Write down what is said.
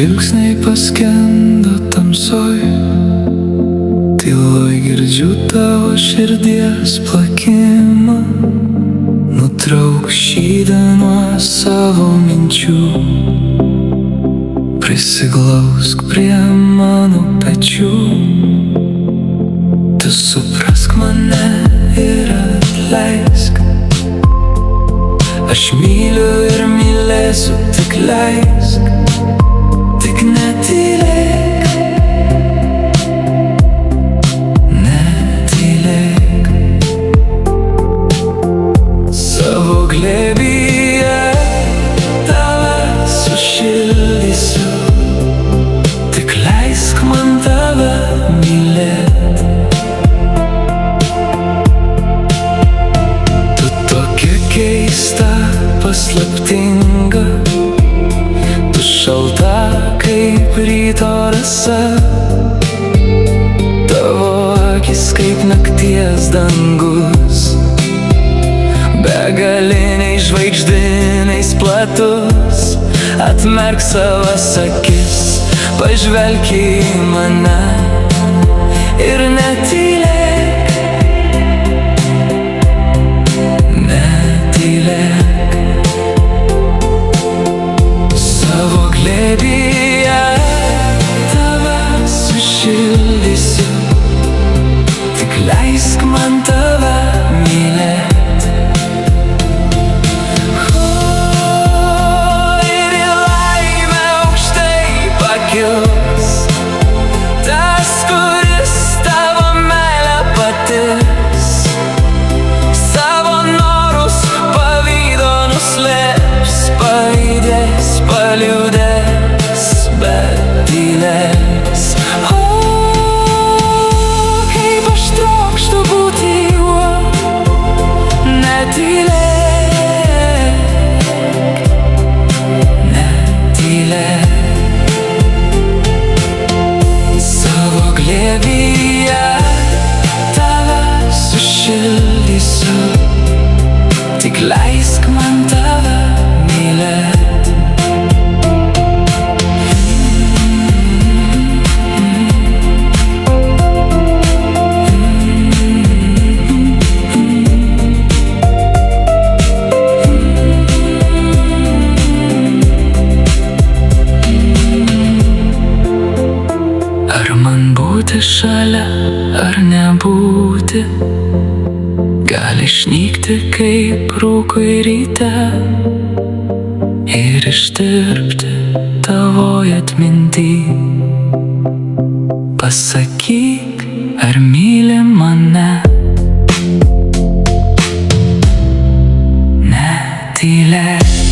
žvilgsniai paskendo tamsoj, tyloj girdžiu tavo širdies plakimą. Nutrauk šydą nuo savo minčių, prisiglausk prie mano pečių. Tu suprask mane ir atleisk. Aš myliu ir mylėsiu, tik leisk, tik netylėk, netylėk. Savo glėbyje tave sušildysiu, tik leisk man tave mylėt. Tu tokia keista, paslaptinga, tu šalta kaip ryto rasa. Tavo akis kaip nakties dangus, begaliniais žvaigždiniais platus. Atmerk savas akis, pažvelk į mane ir netylėk, netylėk. Savo glėbyje tave sušildysiu, tik leisk man tave mylėt. Ir į laimę aukštai pakils tas, kuris tavo meilę patirs. Savo norus pavydo nuslėps, pavydės, paliūdės, bet tylės. O, kaip aš trokštu būti juo, netylėk, netylėk. Savo glėbyje tave sušildysiu, tik leisk man tave mylėt. Ar man būti šalia, ar nebūti, gali išnykti kaip rūkui ryte ir ištirpti tavoj atminty. Pasakyk, ar myli mane, netylėk.